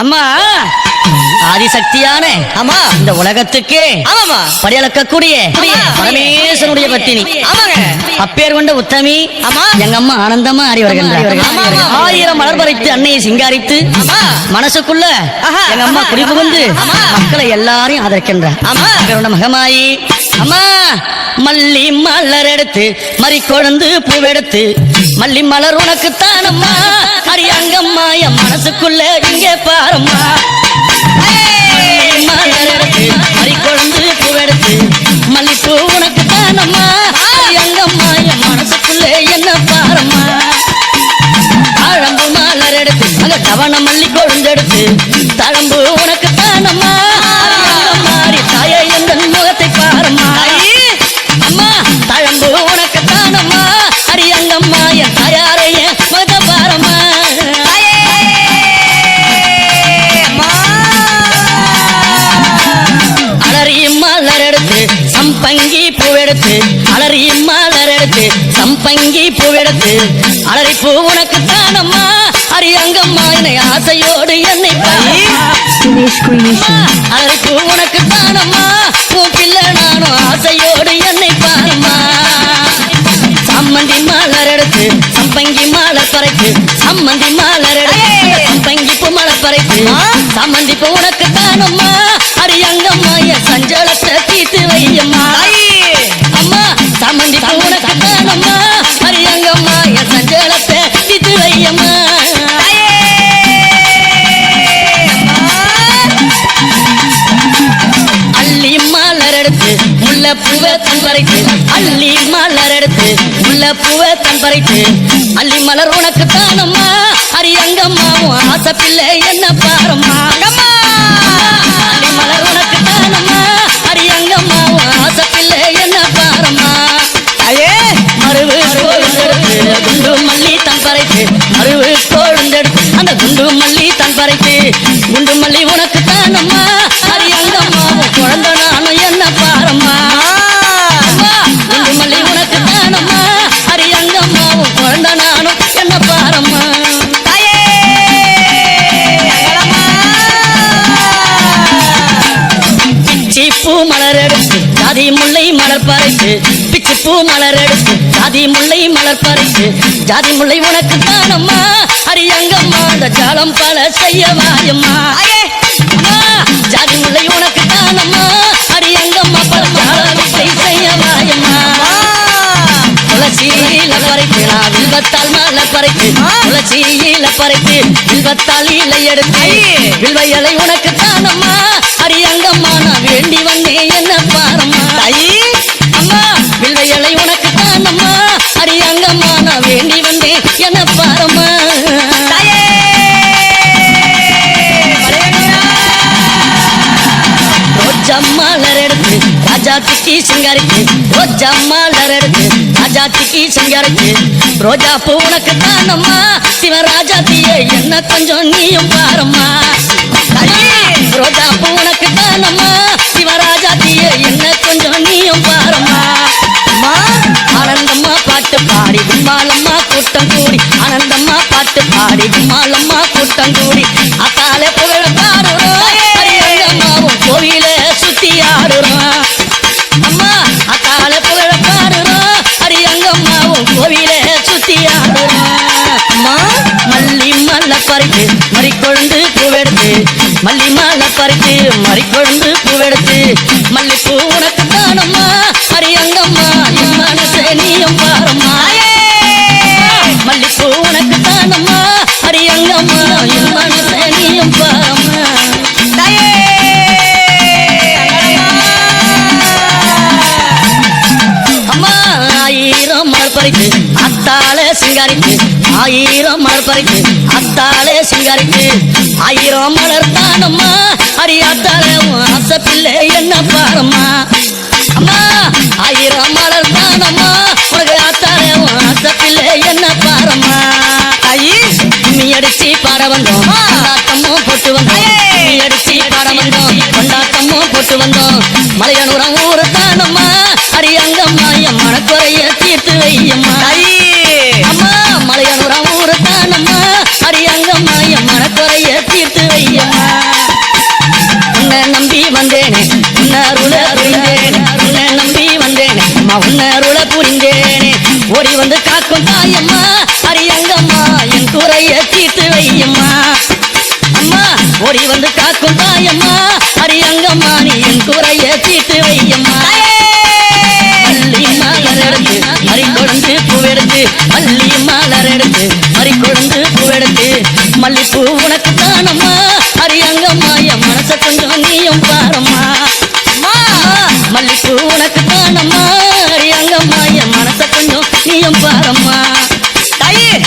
அம்மா ஆதிசக்தியான ஆமா இந்த உலகத்துக்கே ஆமாமா படியளக்கக்கூடிய பரமேஸ்வரனுடைய பத்தினி ஆமாங்க அப்பேர் கொண்ட உத்தமி ஆமா எங்க அம்மா ஆனந்தமா ஆடி வருகின்றார். ஆமா, ஆமா. 1000 மலர் பறித்து அன்னையை சிங்காரித்து ஆமா. மனசுக்குள்ள ஆஹா. எங்க அம்மா குடிபுகுந்து ஆமா. மக்களை எல்லாரையும் ஆதரிக்கின்றார். ஆமா. அப்பேர் மகமாயி அம்மா மல்லி மலர் எடுத்து மறி கொழுந்து பூவெடுத்து மல்லி மலர் உனக்குத்தான் அம்மா அரியங்கம்மா என் மனசுக்குள்ள இங்கே பாரம்மா மலர் எடுத்து மறி கொழுந்து பூவெடுத்து மல்லிப்பூ உனக்குத்தான் அம்மா அரியங்கம்மா என் மனசுக்குள்ள என்ன பாரம்மா தாழம்பு மலர் எடுத்து அங்க தவண மல்லி கொழுந்தெடுத்து தாழம்பு உனக்குத்தான் அம்மா மாறி தாயே எந்த முகத்தை பாரம்மா அம்மா தாழம்பு உனக்குத்தான் அம்மா அரியங்கம்மா என் தாயாரைய முகத்தை பாரம்மா அலறி மலர் எடுத்து சம்பங்கி பூவெடுத்து அலறி மலர் எடுத்து சம்பங்கி பூவெடுத்து அலறி பூ உனக்குத்தான் அம்மா அரியங்கம்மா என்னை ஆசையோடு என்னை அலறி பூ உனக்குத்தான் அம்மா பூ பிள்ளை நானும் ஆசையோடு என்னை பாருமா சம்மந்தி மலர் எடுத்து சம்பங்கி மலர் பறைத்து சம்மந்தி மலர் எடுத்து சம்பங்கி பூ மலர் பறைத்து சம்மந்தி பூ உனக்குத்தான் அம்மா அரியங்கம்மா என் சஞ்சலத்தை தீர்த்து வையம்மா அம்மா சம்மந்தி பூ உனக்குத்தான் அம்மா அரியங்கம்மா என் சஞ்சலத்தை தீர்த்து வையம்மா அள்ளி மலர் எடுத்து முல்லை பூவை தன் பறித்து அள்ளி மலர் எடுத்து முல்லை பூவை தன் பறித்து அள்ளி மலர் உனக்குத்தான் அம்மா அரியங்கம்மாவும் ஆசை பிள்ளை என்ன பாரம்மா அள்ளி மலர் உனக்குத்தான் அம்மா அரியங்கம்மாவும் ஆசை பிள்ளை என்ன பாரம்மா மருவு கொழுந்தெடுத்து குண்டு மல்லி தன் பறித்து மருவு கொழுந்தெடுத்து அந்த குண்டு மல்லி தன் பறித்து குண்டு மல்லி உனக்குத்தான் அம்மா அரியங்கம்மாவும் குழந்தை நானும் என்ன பாரம்மா குண்டு மல்லி உனக்குத்தான் அம்மா அரியங்கம்மாவும் குழந்தை நானும் என்ன பாரம்மா பிச்சி பூ மலர் எடுத்து ஜாதி முல்லை மலர் பறித்து பிச்சி பூ மலர் எடுத்து ஜாதி முல்லை மலர் பறித்து ஜாதி முல்லை உனக்குத்தான் அம்மா அரியங்கம்மா அந்த ஜாலம் பல செய்ய வாயம்மா ஜாதி முல்லை உனக்குத்தான் அம்மா அரியங்கம்மா பல ஜாலத்தை செய்ய வாயம்மா துளசியில பறித்து நான் வில்வத்தால் மலை பறித்து துளசியில பறித்து வில்வத்தால் இலை எடுத்து வில்வ இலை உனக்குத்தான் அம்மா அரியங்கம்மா நான் வேண்டி வந்தேன் என்ன பாரம்மா அம்மா வில்வ இலை உனக்குத்தான் அம்மா அரியங்கம்மா நான் வேண்டி வந்தேன் என்ன பாரம்மா ரோஜா மலர் எடுத்து ராஜாத்திக்கு சிங்காரிக்கு ரோஜா மலர் எடுத்து ராஜாத்திக்கு சிங்காரிக்கு ரோஜா பூ உனக்குத்தான் அம்மா சிவராஜாத்தியே என்ன கொஞ்சம் நீயும் பாரம்மா ரோஜா பூ உனக்குத்தான் அம்மா சிவராஜாத்தியே என்ன கொஞ்சம் நீயும் பாரம்மா ஆனந்தம்மா பாட்டு பாடி கும்மாலம்மா கூட்டம் கூடி ஆனந்தம்மா பாட்டு பாடி கும்மாலம்மா கூட்டம் கூடி அத்தாலே புகழ பாடுறோம் அரியங்கம்மாவும் கோவில சுத்தி ஆடுறோம் அம்மா அத்தாலே புகழ பாடுறோம் அரியங்கம்மாவும் கோவில சுத்தி ஆடுறோம் அம்மா மல்லி மல்ல பறித்து மறிக்கொழுந்து பூவெடுத்து மல்லி மல்ல பறித்து மறிக்கொழுந்து பூவெடுத்து மல்லிப்பூ உனக்குத்தான் அம்மா அரியங்கம்மா என் மனசே நீயும் பாரம்மா மல்லிப்பூ உனக்குத்தான் அம்மா அரியங்கம்மா என் மனசே நீயும் பாரம்மா அம்மா 1000 மலர் பறித்து அத்தாலே சிங்காரிக்கு 1000 மலர் பறித்து அத்தாலே சிங்காரிக்கு 1000 மலர் தானம்மா அரியாத்தாலே ஆசை பிள்ளை என்ன பாரம்மா அம்மா 1000 மலர் தானம்மா உனக்கு ஆத்தாலே ஆசை பிள்ளை என்ன பாரம்மா கும்மி அடிச்சு பாட வந்தோம் கொண்டாட்டமும் போட்டு வந்தோம் கும்மி அடிச்சு பாட வந்தோம் கொண்டாட்டமும் போட்டு வந்தோம் மலையனூரம் ஊரு தானம்மா அரியங்கம்மா என் மனக்குறைய தீர்த்து வையம்மா அம்மா மலையனூரம் ஊரு தானம்மா அரியங்கம்மா என் மனக்குறைய தீர்த்து வையம்மா ஓடி வந்து காக்கும் தாயம்மா அரியங்கம்மா நீ என் குறைய தீட்டு வையம்மா அள்ளி மலர் எடுத்து மறி கொழுந்து பூவெடுத்து அள்ளி மலர் எடுத்து மறி கொழுந்து பூவெடுத்து மல்லிப்பூ உனக்கு தானம்மா அரியங்கம்மா என் மனச கொஞ்சம் நீயும் பாரம்மா மல்லிப்பூ உனக்கு தானம்மா அரியங்கம்மா என் மனச கொஞ்சம் நீயும் பாரம்மா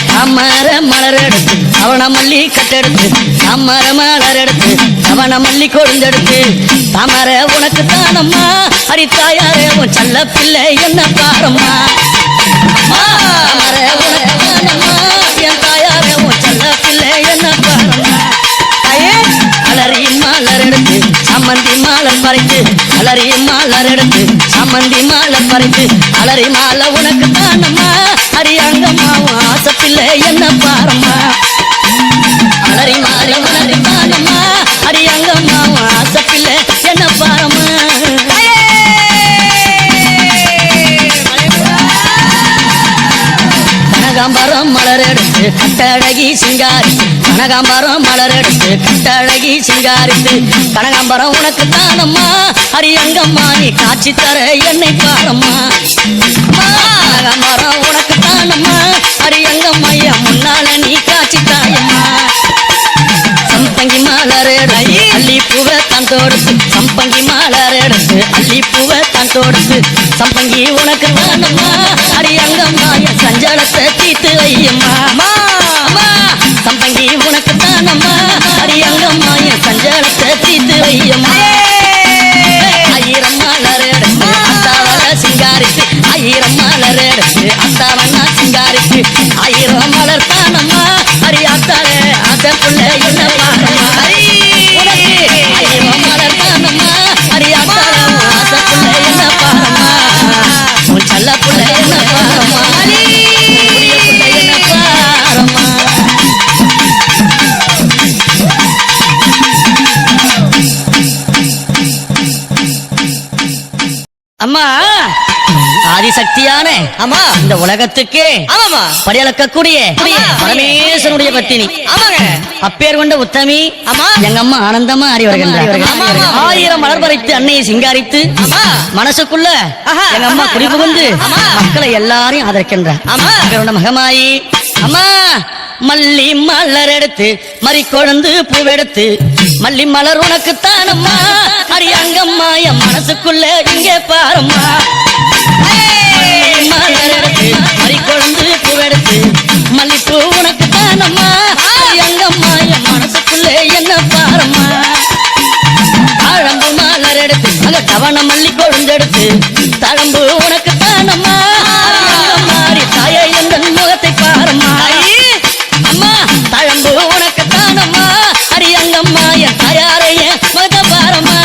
தாமர மலர் எடுத்து அவன மல்லி கட்டெடுத்து தாமர மலர் எடுத்து அவன மல்லி கொழுந்தெடுத்து தாமர உனக்கு தானம்மா ஹரித்தாயாரே உன் செல்ல பிள்ளை என்ன பாரம்மா தாமர உனக்கு தானம்மா என் தாயாரே உன் செல்ல பிள்ளை என்ன பாரம்மா அலரி மலர் எடுத்து சம்மந்தி மாலர் பறித்து அலரி மலர் எடுத்து சம்மந்தி மாலர் பறித்து அலரி மாலை உனக்கு தானம்மா அரியங்கம்மா ஆசை பிள்ளை என்ன பாரம்மா அலரி மாலை உனக்கு தானம்மா அரியங்கம்மா ஆசை பிள்ளை என்ன பாரம்மா கனகாம்பரம் மலர் எடுத்து கட்டழகி சிங்காரித்து கனகாம்பரம் மலர் எடுத்து கட்டழகி சிங்காரித்து கனகாம்பரம் உனக்கு தானம்மா அரியங்கம்மா நீ காட்சி தர என்னை பாரம்மா கனகாம்பரம் உனக்கு தானம்மா அரியங்கம்மா என் முன்னால நீ காட்சி தாயம்மா சம்பங்கி மலர் எடுத்து அள்ளி பூவை தான் தொடுத்து சம்பங்கி மலர் எடுத்து அள்ளி பூவை தான் தொடுத்து சம்பங்கி உனக்கு தானம்மா அரியங்கம்மா என் சஞ்சலத்தை தீட்டு வையம்மா சம்பங்கி உனக்கு தானம்மா அரியங்கம்மா என் சஞ்சலத்தை தீட்டு வையம்மா ஆயிரம் மலர் எடுத்து அத்தாவன சிங்காரித்து ஆயிரம் மலர் எடுத்து அத்தாவன சிங்காரித்து ஆயிரம் மலர் தானம்மா அரியாத்தாரே ஆசை புள்ள என்ன பாரம்மா ஆயிரம் மலர் தானம்மா அரியாத்தாரே ஆசை புள்ள என்ன பாரம்மா உன் செல்ல புள்ள என்ன பாரம்மா புரிய புள்ள என்ன பாரம்மா அம்மா ஆதிசக்தியான அம்மா இந்த உலகத்துக்கே ஆமாமா படியளக்கக்கூடிய பரமேஸ்வரனுடைய பத்தினி ஆமாங்க அப்பேர் கொண்ட உத்தமி ஆமா எங்க அம்மா ஆனந்தமா அறி வருகின்றார் ஆயிரம் மலர் பறித்து அன்னையை சிங்காரித்து மனசுக்குள்ள எங்க அம்மா குடிபுகுந்து மக்களை எல்லாரையும் ஆதரிக்கின்றார் அவரோட மகமாயி அம்மா மல்லி மலர் எடுத்து மறி கொழுந்து பூவெடுத்து மல்லி மலர் உனக்கு தானம்மா அரியங்கம்மா என் மனசுக்குள்ள இங்கே பாரம்மா மலர் எடுத்து மறி கொழுந்து பூவெடுத்து மல்லிப்பூ உனக்கு தானம்மா அரியங்கம்மா என் மனசுக்குள்ள என்ன பாரம்மா தாழம்பு மலர் எடுத்து அங்க தவண மல்லி கொழுந்தெடுத்து தாழம்பு உனக்கு தானம்மா மாறி தாயை எந்த முகத்தை பாரம்மா அம்மா தாழம்பு உனக்கு தானம்மா அரியங்கம்மா என் தாயாரைய மத பாரம்மா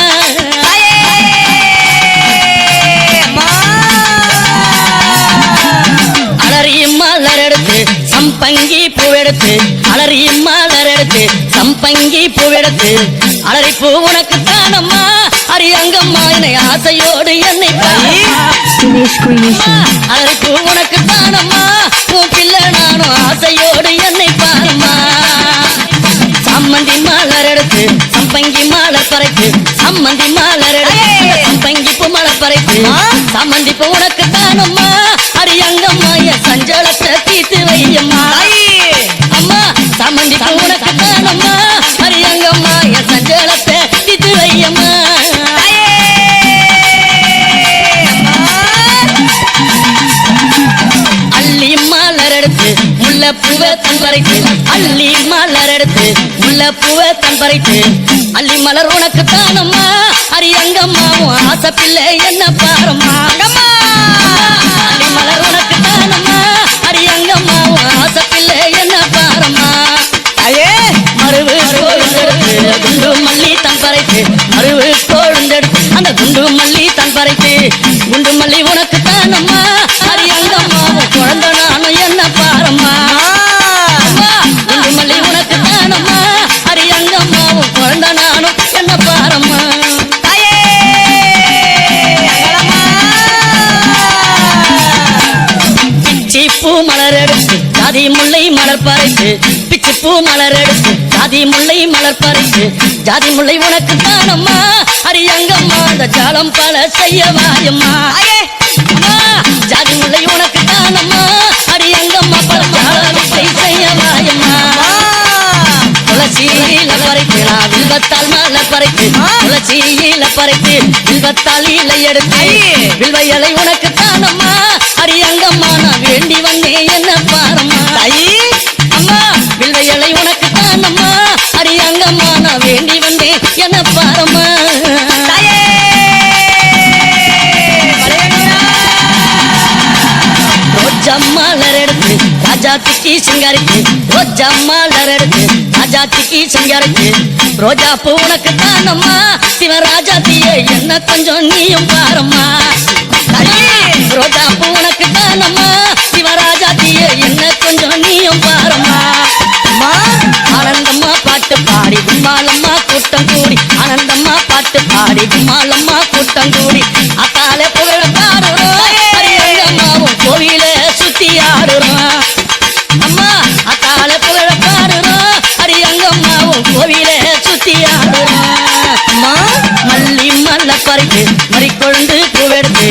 அலரி மலர் எடுத்து சம்பங்கி பூவெடுத்து அலரி மலர் எடுத்து சம்பங்கி பூவெடுத்து அலரி பூ உனக்கு தானம்மா அரியங்கம்மா என்னை ஆசையோடு என்னை அலரி பூ உனக்கு தானம்மா உன் பிள்ளை நானும் ஆசையோடு என்னை பாருமா சம்மந்தி மலர் எடுத்து சம்பங்கி மலர் பறைத்து சம்மந்தி மலர் எடுத்து சம்பங்கி பூ மலர் பறைத்து சம்மந்தி பூ உனக்கு தானம்மா அரியங்கம்மா என் சஞ்சலத்தை தீத்து வையம்மா அம்மா சம்மந்தி பூ உனக்கு தானம்மா அரியங்கம்மா என் சஞ்சலத்தை தீத்து வையம்மா அள்ளி மலர் எடுத்து முல்லை பூவை தன் பறித்து அள்ளி மலர் எடுத்து முல்லை பூவை தன் பறித்து அள்ளி மலர் உனக்கு தானம்மா அரியங்கம்மா ஆசை பிள்ளை என்ன பாரம்மா அள்ளி மலர் உனக்கு தானம்மா அரியங்கம்மா ஆசை பிள்ளை என்ன பாரம்மா மருவு கொழுந்தெடுத்து குண்டு மல்லி தன் பறித்து மருவு கொழுந்தெடுத்து அந்த குண்டு மல்லி தன் பறித்து குண்டு மல்லி உனக்கு தானம்மா அரியங்கம்மா குழந்தை நானும் என்ன பாரம்மா குண்டு மல்லி உனக்கு தானம்மா அரியங்கம்மா குழந்தை நானும் என்ன பாரம்மா பிச்சி பூ மலர் எடுத்து ஜாதி முல்லை மலர் பறித்து பிச்சி பூ மலர் எடுத்து ஜாதி முல்லை மலர் பறித்து ஜாதி முல்லை உனக்கு தானம்மா அரியங்கம்மா அந்த ஜாலம் பல செய்யவாயம்மா ஜாதி முல்லை உனக்கு தானம்மா அரியங்கம்மா பல ஜாலத்தை செய்யவாயம்மா துளசியில பறித்து நான் வில்வத்தால் மாலை பறித்து துளசியில பறித்து வில்வத்தால் இலை எடுத்து வில்வையலை உனக்கு தானம்மா அரியங்கம்மா நான் வேண்டி வந்தேன் என்ன பாரம்மா அம்மா வில்வையலை உனக்கு தானம்மா அரியங்கம்மா நான் வேண்டி வந்தேன் என்ன பாரம்மா ரோஜம்மாலர் எடுத்து ராஜாத்திக்கு சிங்காரிக்கு ரோஜம்மாலர் எடுத்து ராஜாத்திக்கு சிங்காரிக்கு ரோஜா பூ உனக்கு தானம்மா சிவராஜாத்தியே என்ன கொஞ்சம் நீயும் பாரம்மா ரோஜா பூ உனக்கு தானம்மா சிவராஜாத்தியே என்ன கொஞ்சம் நீயும் பாரம்மா ஆனந்தம்மா பாட்டு பாடி கும்மாலம்மா கூட்டம் கூடி ஆனந்தம்மா பாட்டு பாடி கும்மாலம்மா கூட்டம் கூடி அத்தாலே புகழ பாடுறோம் அரியங்கம்மாவும் கோவில சுத்தி ஆடுறோம் அம்மா அத்தாலே புகழ பாடுறோம் அரியங்கம்மாவும் கோவில சுத்தி ஆடுறோம் அம்மா மல்லி மல்ல பறித்து மறிக்கொழுந்து பூவெடுத்து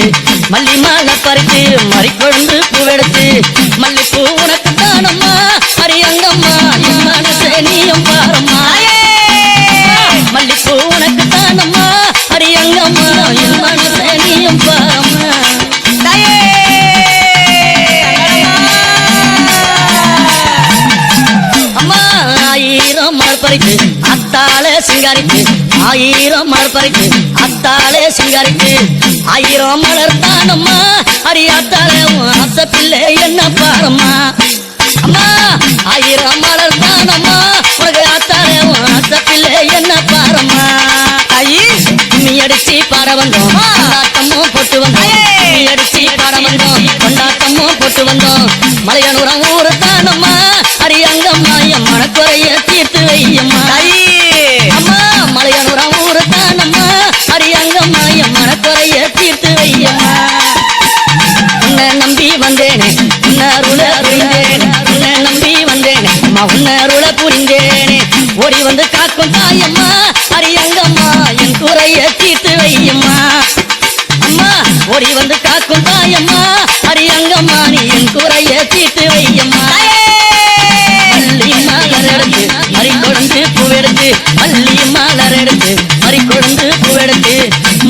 மல்லி மாலை பறித்து மறிக்கொழுந்து பூவெடுத்து மல்லிப்பூ உனக்கு தானம்மா அரியங்கம்மா என் மனசே நீயும் பாரம்மா மல்லிப்பூ உனக்கு தானம்மா அரியங்கம்மா என் மனசே நீயும் பாரம்மா அம்மா ஆயிரம் மலர் பறித்து அத்தாலே சிங்காரிக்கு ஆயிரம் மலர் பறித்து அத்தாலே சிங்காரிக்கு ஆயிரம் மலர் தானம்மா அரியாத்தாலே ஆசை பிள்ளை என்ன பாரம்மா அம்மா ஆயிரம் மலர் தானம்மா உனக்கு ஆத்தாலே ஆசை பிள்ளை என்ன பாரம்மா கும்மி அடிச்சு பாட வந்தோம் கொண்டாட்டமும் போட்டு வந்தோம் கும்மி அடிச்சு பாட வந்தோம் கொண்டாட்டமும் போட்டு வந்தோம் மலையனூரம் ஊரு தானம்மா அரியங்கம்மா என் மனக்குறைய தீர்த்து வையம்மா அம்மா மலையனூரம் ஊரு தானம்மா அரியங்கம்மா என் மனக்குறைய தீர்த்து வையம்மா உன்னை நம்பி வந்தேனே உன்னருள புரிந்தேனே உன்னை நம்பி வந்தேனே அம்மா உன்னருள புரிந்தேனே ஓடி வந்து காக்கும் தாயம்மா அரியங்கம்மா என் குறைய தீர்த்து வையம்மா அம்மா ஓடி வந்து காக்கும் தாயம்மா அரியங்கம்மா நீ என் குறைய தீர்த்து வையம்மா மல்லி மலர் எடுத்து மறிக்கொழுந்து பூவெடுத்து மல்லி மலர் எடுத்து மறிக்கொழுந்து பூவெடுத்து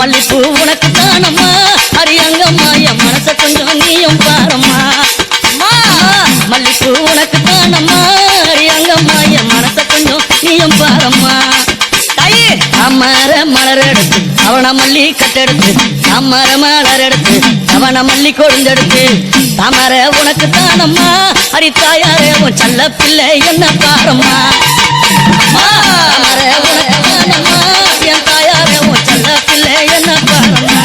மல்லிப்பூ உனக்கு தானம்மா அரியங்கம்மா என் மனச கொஞ்சம் நீயும் பாரம்மா மல்லிப்பூ உனக்கு தானம்மா அரியங்கம்மா என் மனச கொஞ்சம் நீயும் பாரம்மா தாமர மலர் எடுத்து அவன மல்லி கட்டெடுத்து தாமர மலர் எடுத்து அவன மல்லி கொழுந்தெடுத்து தாமர உனக்கு தானம்மா அரித்தாயாரே உன் செல்ல பிள்ளை என்ன பாரம்மா தாமர உனக்கு தானம்மா என் தாயாரே உன் செல்ல பிள்ளை என்ன பாரம்மா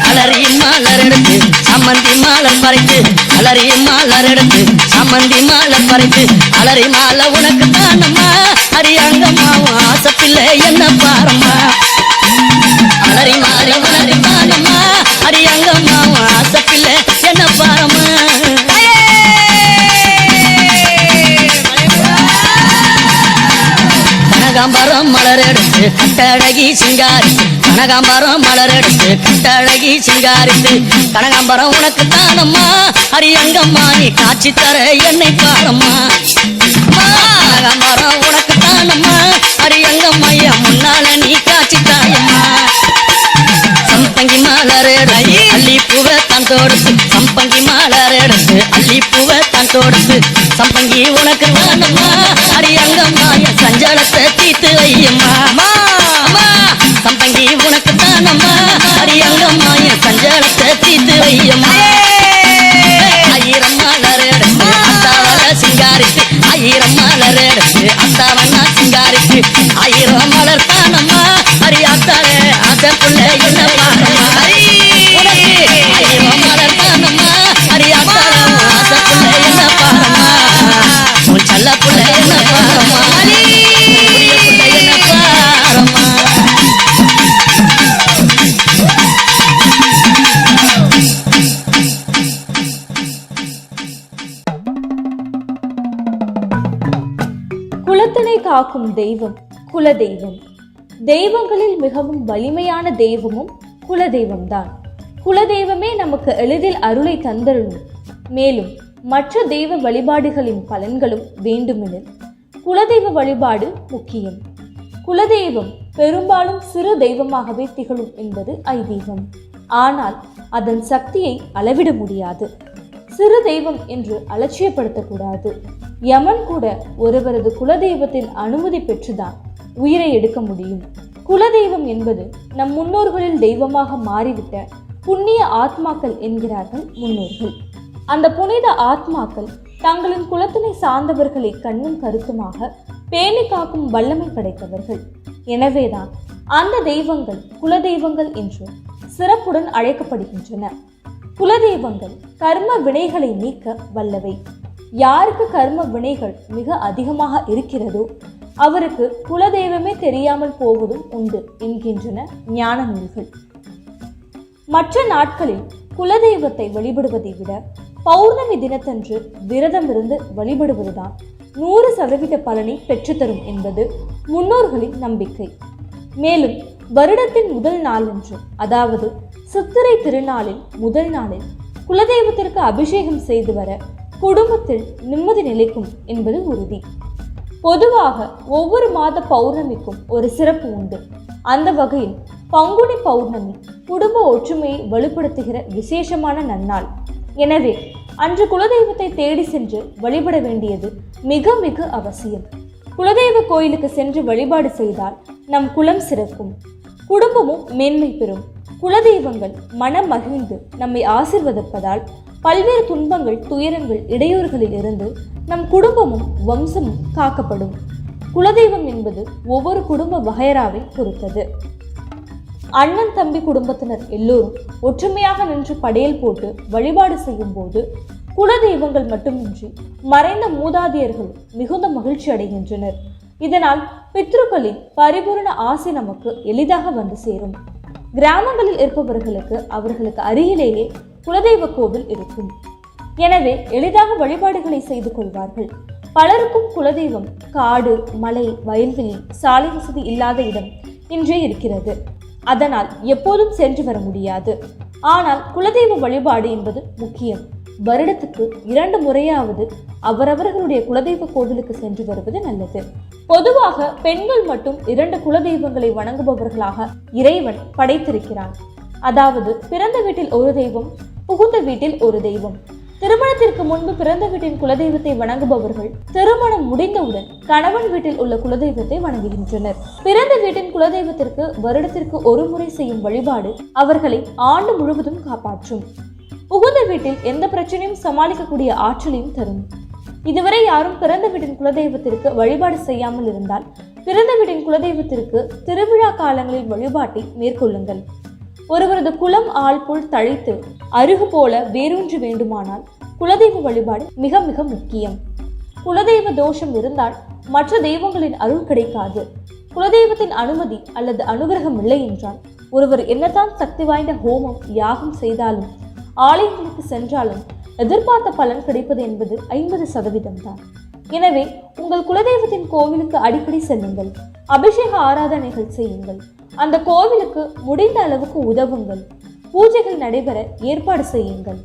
அலரி மலர் எடுத்து சம்மந்தி மாலர் பறித்து அலரி மலர் எடுத்து சம்மந்தி மாலர் பறித்து அலரி மாலை உனக்கு தானம்மா அரியங்கம்மா ஆசை பிள்ளை என்ன பாரம்மா அலரி மாறி மலரி தானம்மா அரியங்கம்மா ஆசை பிள்ளை என்ன பாரம்மா கனகாம்பரம் மலர் எடுத்து கட்டழகி சிங்காரித்து கனகாம்பரம் மலர் எடுத்து கட்டழகி சிங்காரித்து கனகாம்பரம் உனக்கு தானம்மா அரியங்கம்மா நீ காட்சி தர என்னை பாரம்மா கனகாம்பரம் உனக்கு தானம்மா அரியங்கம்மா என் முன்னால நீ காட்சி தாயம்மா சம்பங்கி மலர் எடுத்து அள்ளி பூவை தான் தொடுத்து சம்பங்கி மலர் எடுத்து அள்ளி பூவை தான் தொடுத்து சம்பங்கி உனக்கு தானம்மா அரியங்கம்மா என் சஞ்சலத்தை தீர்த்து வையம்மா சம்பங்கி உனக்கு தானம்மா அரியங்கம்மா என் சஞ்சலத்தை தீர்த்து வையம்மா ஆயிரம் மலர் எடுத்து அத்தாவல சிங்காரித்து ஆயிரம் மலர் எடுத்து அத்தாவண்ணா சிங்காரித்து ஆயிரம் மலர் தானம்மா அரியாத்தாலே ஆசை புள்ள என்ன பாரம்மா ஆயிரம் மலர் தானம்மா அரியாத்தாலே ஆசை புள்ள என்ன பாரம்மா உன் செல்ல புள்ள என்ன பாரம்மா புள்ள என்ன பாரம்மா காக்கும் தெய்வம் குலதெய்வம். தெய்வங்களில் மிகவும் வலிமையான தெய்வமும் குலதெய்வம்தான். குலதெய்வமே நமக்கு எளிதில் அருளை தந்தருளும். மேலும் மற்ற தெய்வ வழிபாடுகளின் பலன்களும் வேண்டுமெனில் குலதெய்வ வழிபாடு முக்கியம். குலதெய்வம் பெரும்பாலும் சிறு தெய்வமாகவே திகழும் என்பது ஐதீகம். ஆனால் அதன் சக்தியை அளவிட முடியாது. சிறு தெய்வம் என்று அலட்சியப்படுத்தக்கூடாது. யமன் கூட ஒருவரது குலதெய்வத்தின் அனுமதி பெற்றுதான் உயிரை எடுக்க முடியும். குலதெய்வம் என்பது நம் முன்னோர்களில் தெய்வமாக மாறிவிட்ட புண்ணிய ஆத்மாக்கள் என்கிறார்கள் முன்னோர்கள். அந்த புனித ஆத்மாக்கள் தங்களின் குலத்தினை சார்ந்தவர்களை கண்ணும் கருத்துமாக பேணி காக்கும் வல்லமை படைத்தவர்கள். எனவேதான் அந்த தெய்வங்கள் குலதெய்வங்கள் என்று சிறப்புடன் அழைக்கப்படுகின்றன. குலதெய்வங்கள் கர்ம வினைகளை நீக்க வல்லவை. யாருக்கு கர்ம வினைகள் மிக அதிகமாக இருக்கிறதோ அவருக்கு குலதெய்வமே தெரியாமல் போவதும் உண்டு என்கின்றன ஞான நூல்கள். மற்ற நாட்களில் குலதெய்வத்தை வழிபடுவதை விட பௌர்ணமி தினத்தன்று விரதம் இருந்து வழிபடுவதுதான் 100% பலனை பெற்றுத்தரும் என்பது முன்னோர்களின் நம்பிக்கை. மேலும் வருடத்தின் முதல் நாளன்று, அதாவது சித்திரை திருநாளில் முதல் நாளில் குலதெய்வத்திற்கு அபிஷேகம் செய்து வர குடும்பத்தில் நிம்மதி நிலைக்கும் என்பது உறுதி. பொதுவாக ஒவ்வொரு மாத பௌர்ணமிக்கும் ஒரு சிறப்பு உண்டு. அந்த வகையில் பங்குனி பௌர்ணமி குடும்ப ஒற்றுமையை வலுப்படுத்துகிற விசேஷமான நன்னாள். எனவே அன்று குலதெய்வத்தை தேடி சென்று வழிபட வேண்டியது மிக மிக அவசியம். குலதெய்வ கோயிலுக்கு சென்று வழிபாடு செய்தால் நம் குலம் சிறக்கும், குடும்பமும் மேன்மை பெறும். குலதெய்வங்கள் மனம் மகிழ்ந்து நம்மை ஆசீர்வதிப்பதால் பல்வேறு துன்பங்கள், துயரங்கள், இடையூறுகளில் இருந்து நம் குடும்பமும் வம்சமும் காக்கப்படும். குலதெய்வம் என்பது ஒவ்வொரு குடும்ப வகையறாவை பொறுத்தது. அண்ணன் தம்பி குடும்பத்தினர் எல்லோரும் ஒற்றுமையாக நின்று படையல் போட்டு வழிபாடு செய்யும் போது குலதெய்வங்கள் மட்டுமின்றி மறைந்த மூதாதையர்கள் மிகுந்த மகிழ்ச்சி அடைகின்றனர். இதனால் பித்ருக்களின் பரிபூர்ண ஆசை நமக்கு எளிதாக வந்து சேரும். கிராமங்களில் இருப்பவர்களுக்கு அவர்களுக்கு அருகிலேயே குலதெய்வ கோவில் இருக்கும். எனவே எளிதாக வழிபாடுகளை செய்து கொள்வார்கள். பலருக்கும் குலதெய்வம் காடு, மலை, வயல்வெளி, சாலை வசதி இல்லாத இடம் இன்றே இருக்கிறது. அதனால் எப்போதும் சென்று வர முடியாது. ஆனால் குலதெய்வ வழிபாடு என்பது முக்கியம். வருடத்துக்கு 2 முறையாவது அவரவர்களுடைய குலதெய்வ கோவிலுக்கு சென்று வருவது நல்லது. பொதுவாக பெண்கள் மட்டும் 2 குலதெய்வங்களை வணங்குபவர்களாக இறைவன் படைத்திருக்கிறான். அதாவது பிறந்த வீட்டில் ஒரு தெய்வம், புகுந்த வீட்டில் ஒரு தெய்வம். திருமணத்திற்கு முன்பு பிறந்த வீட்டின் குலதெய்வத்தை வணங்குபவர்கள் திருமணம் முடிந்தவுடன் கணவன் வீட்டில் உள்ள குலதெய்வத்தை வணங்குகின்றனர். பிறந்த வீட்டின் குலதெய்வத்திற்கு வருடத்திற்கு ஒரு முறை செய்யும் வழிபாடு அவர்களை ஆண்டு முழுவதும் காப்பாற்றும். புகுந்த வீட்டில் எந்த பிரச்சனையும் சமாளிக்கக்கூடிய ஆற்றலையும் தரும். இதுவரை யாரும் பிறந்த வீட்டின் குலதெய்வத்திற்கு வழிபாடு செய்யாமல் இருந்தால் பிறந்த வீட்டின் குலதெய்வத்திற்கு திருவிழா காலங்களில் வழிபாட்டை மேற்கொள்ளுங்கள். ஒருவரது குலம் ஆள் போல் தழைத்து அருகு போல வேரூன்றி வேண்டுமானால் குலதெய்வ வழிபாடு மிக மிக முக்கியம். குலதெய்வ தோஷம் இருந்தால் மற்ற தெய்வங்களின் அருள் கிடைக்காது. குலதெய்வத்தின் அனுமதி அல்லது அனுகிரகம் இல்லை என்றால் ஒருவர் என்னதான் சக்தி வாய்ந்த ஹோமம், யாகம் செய்தாலும் ஆலயங்களுக்கு சென்றாலும் எதிர்பார்த்த பலன் கிடைப்பது என்பது 50% தான். எனவே உங்கள் குலதெய்வத்தின் கோவிலுக்கு அடிக்கடி செல்லுங்கள். அபிஷேக ஆராதனைகள் செய்யுங்கள். அந்த கோவிலுக்கு முடிந்த அளவுக்கு உதவுங்கள். பூஜைகள் நடைபெற ஏற்பாடு செய்யுங்கள்.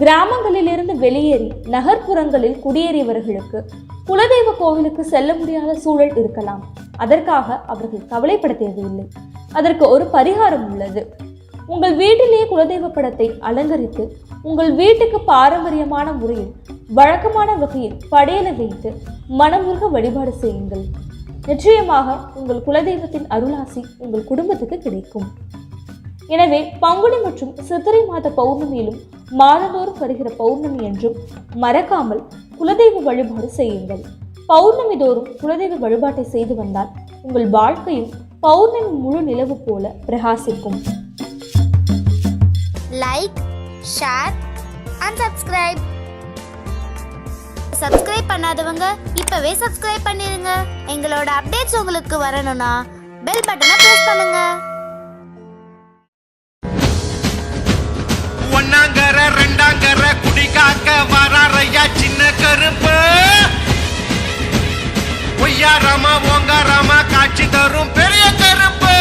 கிராமங்களிலிருந்து வெளியேறி நகர்ப்புறங்களில் குடியேறியவர்களுக்கு குலதெய்வ கோவிலுக்கு செல்ல முடியாத சூழல் இருக்கலாம். அதற்காக அவர்கள் கவலைப்பட தேவையில்லை. அதற்கு ஒரு பரிகாரம் உள்ளது. உங்கள் வீட்டிலேயே குலதெய்வ படத்தை அலங்கரித்து உங்கள் வீட்டுக்கு பாரம்பரியமான முறையில் வழக்கமான வகையில் படையலை வைத்து மனமுருக வழிபாடு செய்யுங்கள். நிச்சயமாக உங்கள் குலதெய்வத்தின் அருளாசி உங்கள் குடும்பத்துக்கு கிடைக்கும். எனவே பங்குனி மற்றும் சித்திரை மாத பௌர்ணமியிலும் மாதந்தோறும் வருகிற பௌர்ணமி என்றும் மறக்காமல் குலதெய்வ வழிபாடு செய்யுங்கள். பௌர்ணமி தோறும் குலதெய்வ வழிபாட்டை செய்து வந்தால் உங்கள் வாழ்க்கையும் பௌர்ணமி முழு நிலவு போல பிரகாசிக்கும். Like, share and subscribe. Subscribe பண்ணாதவங்க இப்பவே சப்ஸ்கிரைப் பண்ணிருங்க. எங்களோட அப்டேட்ஸ் உங்களுக்கு வரணும்னா பெல் பட்டனை பிரஸ் பண்ணுங்க. ஒன்னாங்கற ரெண்டாங்கற குடி காக்க வராரையா சின்ன கருப்பு. பொய்யாராமா ஓங்காராமா காட்சி தரும் பெரிய கருப்பு.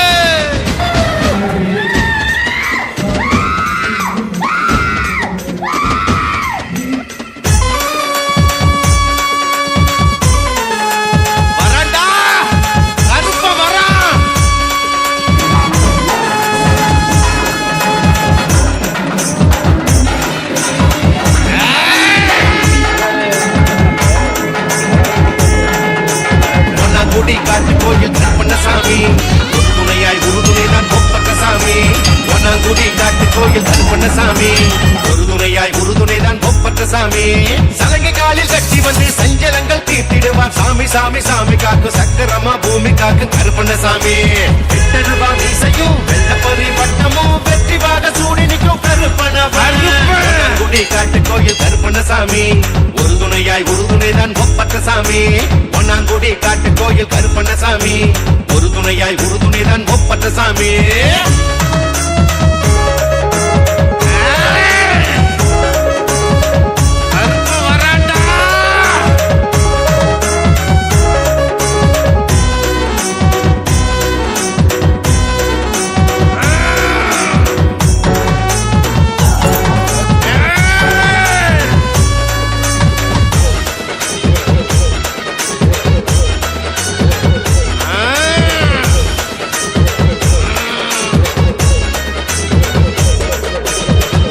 வரண்டா கருப்ப வரான். குடி காட்டு கோயில் கருப்பண்ணசாமி ஒரு துணையாய் உறுதுணை தான் பொப்பட்டசாமி. ஒன்னாங்குடி காட்டு கோயில் கருப்பண்ணசாமி ஒரு துணையாய் உறுதுணை தான் பொப்பட்டசாமி. சலங்கை காலில் கட்டி வந்து சஞ்சலங்கள் தீர்த்திடுவார் சாமி. சாமி சாமி காக்கு சக்கரமா பூமி காக்கு கருப்பண்ணசாமி. விட்டருவா மீசையும் வெள்ளப்பரி பட்டமும் வெற்றி வாக சூடி நிற்கும் கருப்பணவன். குடி காட்டு கோயில் கருப்பண்ணசாமி ஒரு துணையாய் உறுதுணை தான் பொப்பட்டசாமி. ஒன்னாங்குடி காட்டு கோயில் கருப்பண்ணசாமி ஒரு துணையாய் உறுதுணை தான் பொப்பட்டசாமி. கருப்பு வராண்டா.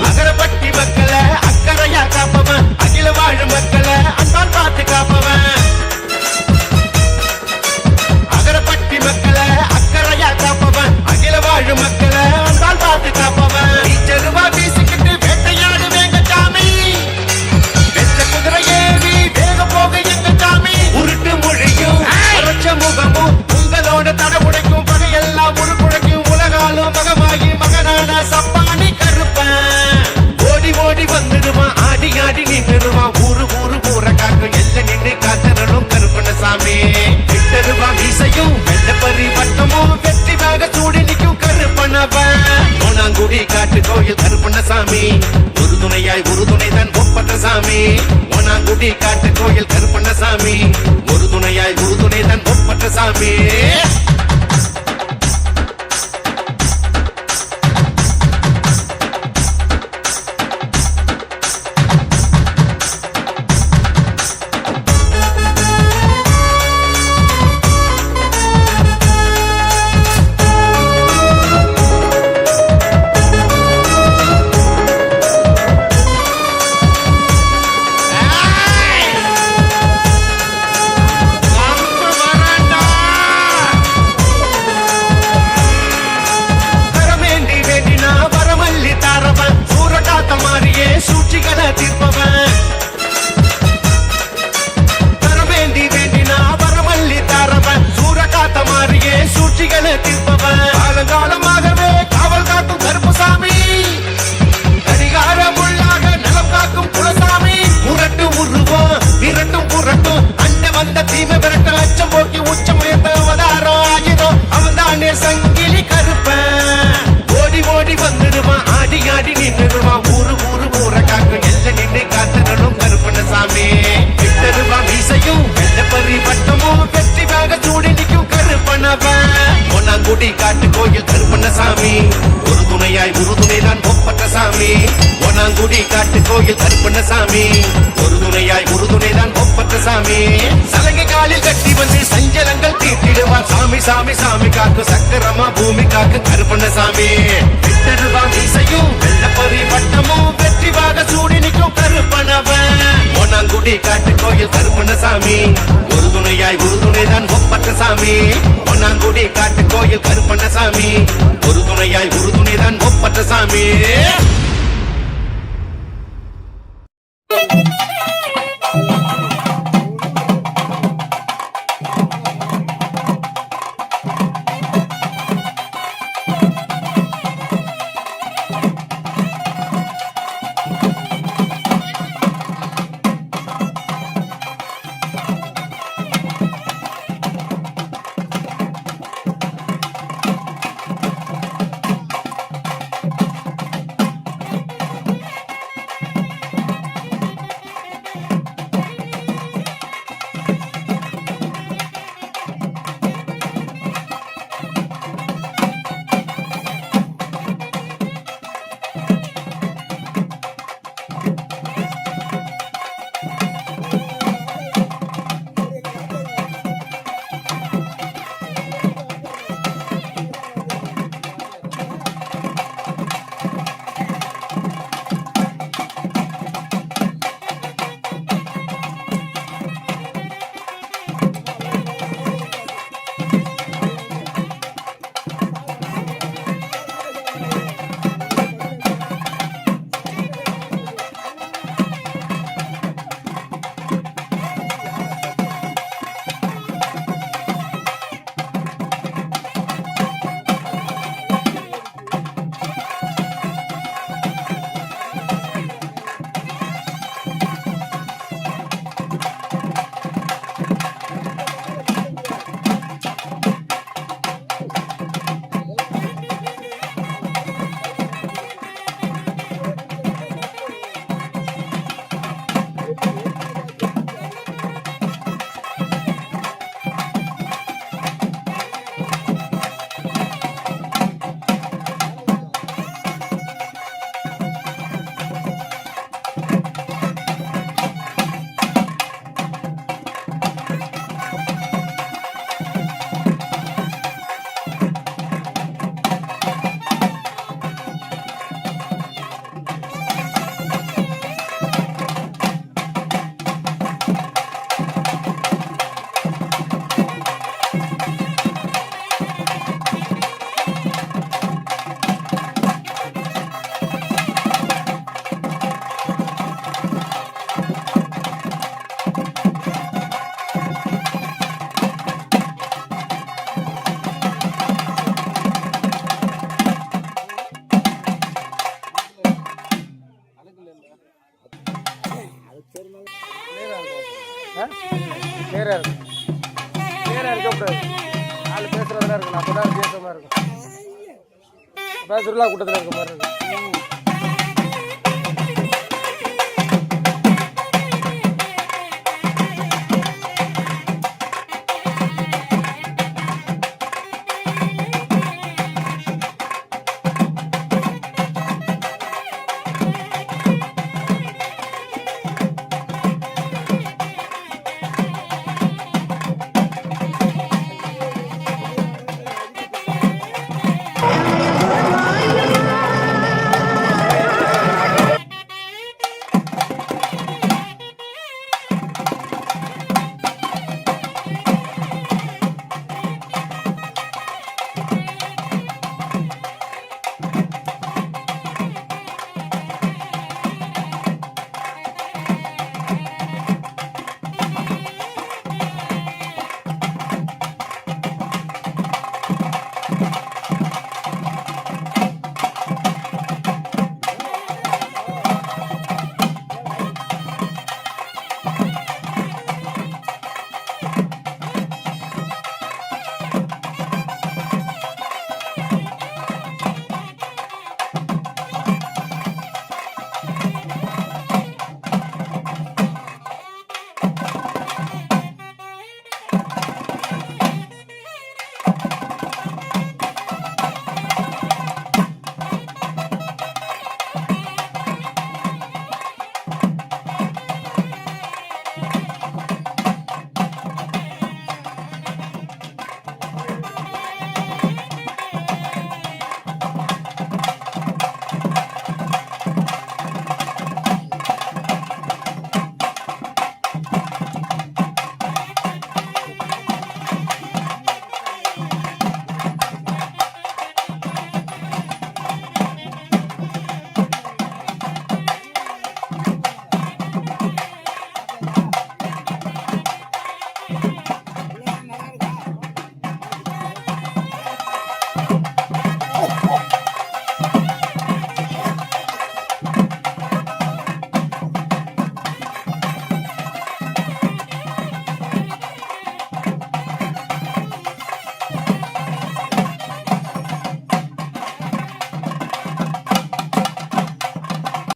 அகரப்பட்டி மக்களை அக்கறையா காப்பவன், அகில வாழும் மக்களை அன்பால் பார்த்து காப்பவன். அகரப்பட்டி மக்களை அக்கறையா காப்பவன், அகில வாழும் மக்களை அன்பால் பார்த்து காப்பவன். நீச்சருவா வீசிக்கிட்டு வேட்டையாடு வேங்க சாமி. வெச்ச குதிரை ஏறி வேக போக எங்க சாமி. உருட்டு மொழியும் அரைச்ச முகமும் உங்களோட தட உடைக்கும் பகையெல்லாம் ஒரு குழைக்கும். உலகாலும் மகமாகி மகனான சப்பானி கருப்பன். ஓடி ஓடி வந்துடுவான் ஆடி ஆடி நின்றுடுவான். ஊரு ஊரு ஊற காக்கும் எல்ல நின்று காத்தரணும் கருப்பண்ணசாமி. விட்டருவா மீசையும் வெள்ளப்பரி பட்டமும் வெற்றி வாக சூடி நிற்கும் கருப்பண்ணவன். ஒன்னாங்குடி காட்டு கோயில் கருப்பண்ணசாமி ஒரு துணையாய் உறுதுணை தான் பொப்பட்டசாமி. ஒன்னாங்குடி காட்டு கோயில் கருப்பண்ணசாமி ஒரு துணையாய் உறுதுணை தான் பொப்பட்டசாமி. வரமேண்டி வேண்டினா வரமல்லி தாரவன். சூரகாத்த மாறியே சூழ்ச்சிகளை தீர்ப்பவன். வரமேண்டி வேண்டினா வரமல்லி தாரவன். சூரகாத்த மாறியே சூழ்ச்சிகளை தீர்ப்பவன். காலங்காலமாகவே காவல் காக்கும் கருப்புசாமி. கடிகாரம் உள்ளாக நலம் காக்கும் குலசாமி. முரட்டு உருவம் விரட்டும் புரட்டும் அண்ட வந்த தீமை விரட்ட அச்சம் போக்கி உச்சம் உயர்த்த அவதாரம் ஆகிடும். அவன் தானே சங்கிலி கருப்பன். ஓடி ஓடி வந்துடுவான் ஆடி ஆடி நின்றுடுவான். ஊரு ஊரு ஊற காக்கும் எல்ல நின்று காத்தரணும் கருப்பண்ணசாமி. விட்டருவா மீசையும் வெள்ளப்பரி பட்டமும் வெற்றி வாக சூடி நிற்கும் கருப்பணவன். ஒன்னாங்குடி காட்டு கோயில் கருப்பண்ணசாமி ஒரு துணையாய் உறுதுணை தான் பொப்பட்டசாமி. ஒன்னாங்குடி காட்டு கோயில் கருப்பண்ணசாமி ஒரு துணையாய் உறுதுணை தான் பொப்பட்டசாமி. சலங்கை காலில் கட்டி வந்து சஞ்சலங்கள் தீர்த்திடுவார் சாமி. சாமி சாமி காக்கு சக்கரமா பூமி காக்கு கருப்பண்ணசாமி. விட்டருவா மீசையும் வெள்ளப்பரி பட்டமும் வெற்றி வாக சூடி நிற்கும் கருப்பணவன். ஒன்னாங்குடி காட்டு கோயில் கருப்பண்ணசாமி ஒரு துணையாய் உறுதுணை தான் பொப்பட்டசாமி. ஒன்னாங்குடி காட்டு கோயில் கருப்பண்ணசாமி ஒரு துணையாய் உறுதுணை தான் பொப்பட்டசாமி. இருக்கணும், அப்போ தான் வித்தியாசமாக இருக்கும். அப்போ திருவிழா கூட்டத்தில் இருக்க மாதிரி இருக்கும்.